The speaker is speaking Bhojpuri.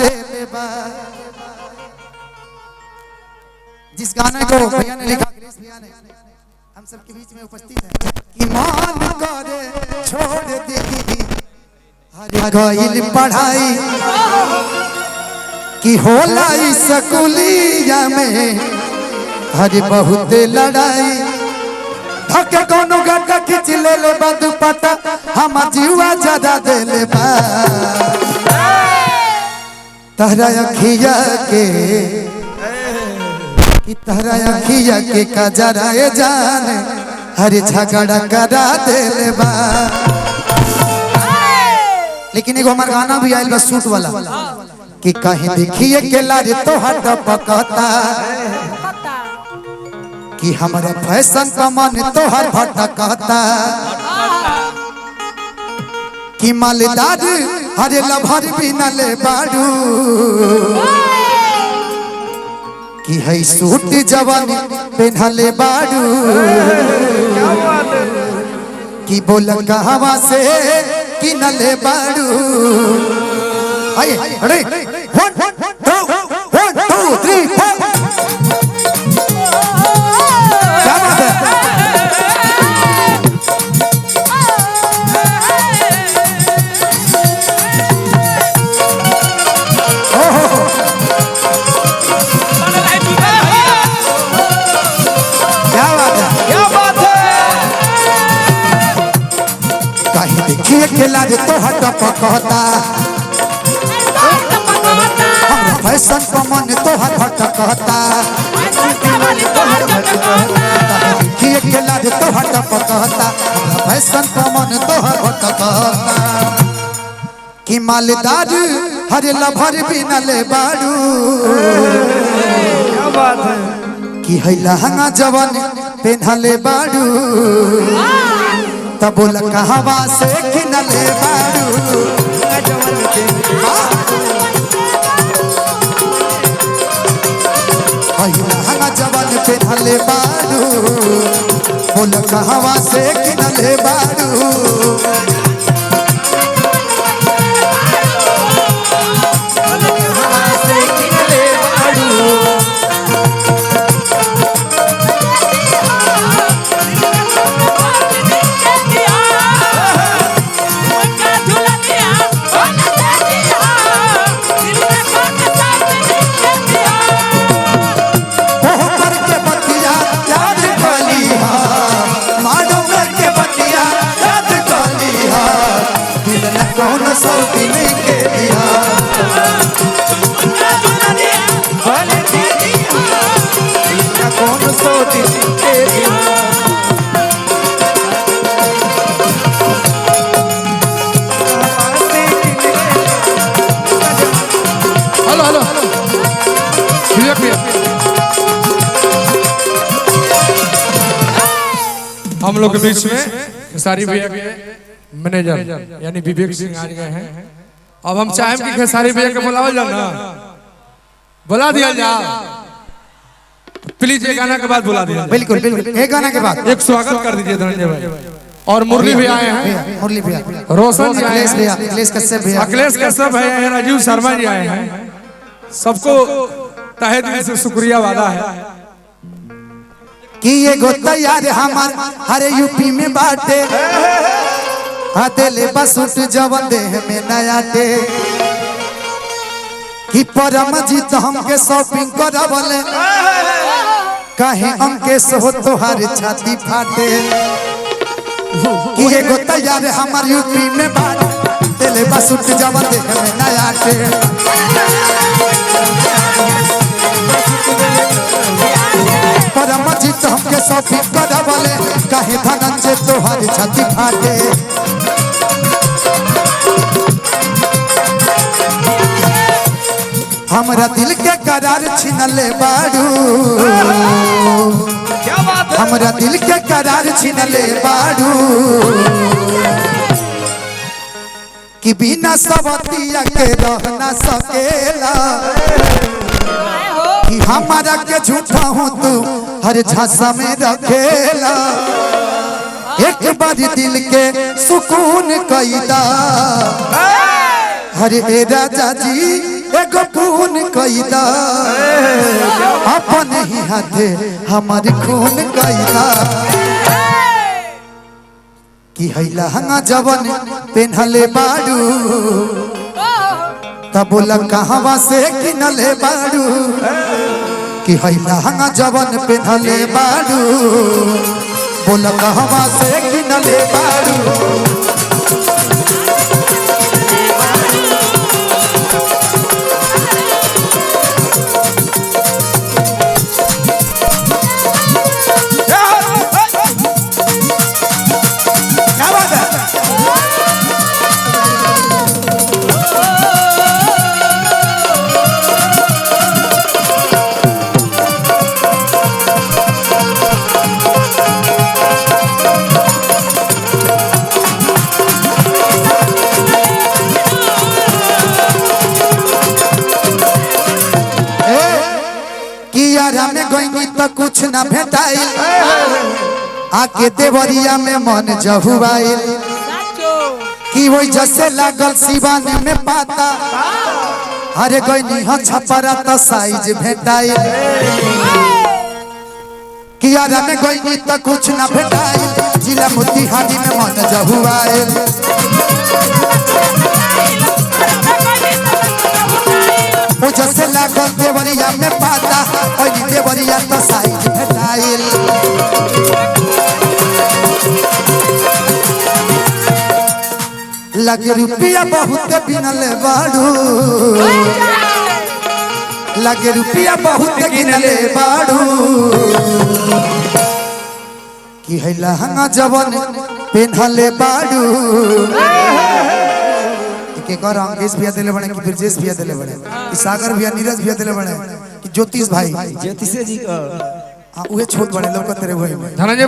देले बा। जिस गाने को भैया ने लिखा, भैया ने हम सबके बीच में उपस्थित है कि मान करे छोड़ दी हर गइल पढ़ाई कि होला स्कूलिया में हर बहुत लड़ाई धके कोनो गड्ढा खींच ले ले बदु पता हम जीवा ज्यादा देले बा। तहरा अखिया के कि तहरा अखिया के कजराए जाने हर झगड़ा करा देले बा। लेकिन एगो हमार गाना भी आयल बा सूट वाला कि कहीं देखिए के लाज तो हट पकता कि हमारा फैशन का मन तो हर भटकता कि मालदार हरे लभर भी न ले बाड़ू कि है सूट जवानी पहनले बाड़ू कि बोल कहवा से कि न ले बाड़ू। आइए अरे 1 2 3 4 खेला जे तो हट पकता फैशन का मन तो हट भटकता खेला जे तो हट पकता फैशन का मन तो हट भटकता कि मालदार हरे लभर भी न ले बाड़ू कि है लहंगा जवान पहनले बाड़ू तब बोल कहवा से कि न ले बाड़ू। लहंगा जवान पहनले बाड़ू बोल कहवा से कि न ले बाड़ू। हम लोग के बीच में खेसारी भैया के मैनेजर यानी विवेक सिंह आ गए हैं। अब हम चाहें कि खेसारी भैया के बुलावल जाओ ना, बुला दिया जाओ प्लीज। एक गाना के बाद बुला दिया। बिल्कुल बिल्कुल एक गाना के बाद एक स्वागत कर दीजिए धनंजय भाई। और मुरली भी आए हैं, मुरली भैया, रोशन जी आए हैं, अखिलेश कश्यप भैया, अखिलेश कश्यप भैया हैं, राजीव शर्मा जी आए हैं। सबको तहे दिल से शुक्रिया वादा है कि ये गोता यार हमार हरे यूपी में बाटे दिले बसूट जवन देह में नया टे कि परम जीत हमके शॉपिंग करवले कहे अंकेश हो तोहार छाती फाटे कि ये गोता यार हमार यूपी में बाटे दिले बसूट जवन देह में नया टे परम जीत हमके शॉपिंग करवले कहे धनंजय तोहार छाती फाटे। हमरा दिल के करार छीनले बाड़ू हमरा दिल के करार छीनले बाड़ू कि बिना सबतिया के रह ना सकेला कि हमारा के झूठा हूँ तू हर झांसा में रखेला एक बार दिल के सुकून कैदा हरे राजा जी एगो खून कैदा अपन ही हाथे हमारी खून कैदा कि हैला हंगा जवन पेन्हले बाड़ू तब बोला कहवा से किनले बाड़ू कि हैला हंगा जवन पेन्हले बाड़ू बोला कहवा से किनले बाड़ू में गईनी तो कुछ न भेटाइल आके देवरिया में मन जहुआइल कि वही जैसे लागल सिवान में पाता अरे गईनी ह छपरा तो साइज भेटाइल कि यारा में गईनी तो कुछ न भेटाइल जिला मोतिहारी में मन जहुआइल वो जैसे लागल देवरिया में पाता और देवरिया तो साइज भेटाइल लगे रुपया बहुत बिनले बाड़ू लगे रुपया बहुत गिनले बाड़ू कि है लहंगा जवन पेन्हले बाड़ू के कर अंकेश भैया दिले बने कि ब्रजेश भैया दिले बने कि सागर भैया नीरज भैया दिले बने कि ज्योतिष भाई ज्योतिष जी का उहे छोट बने लोग तेरे भाई धनंजय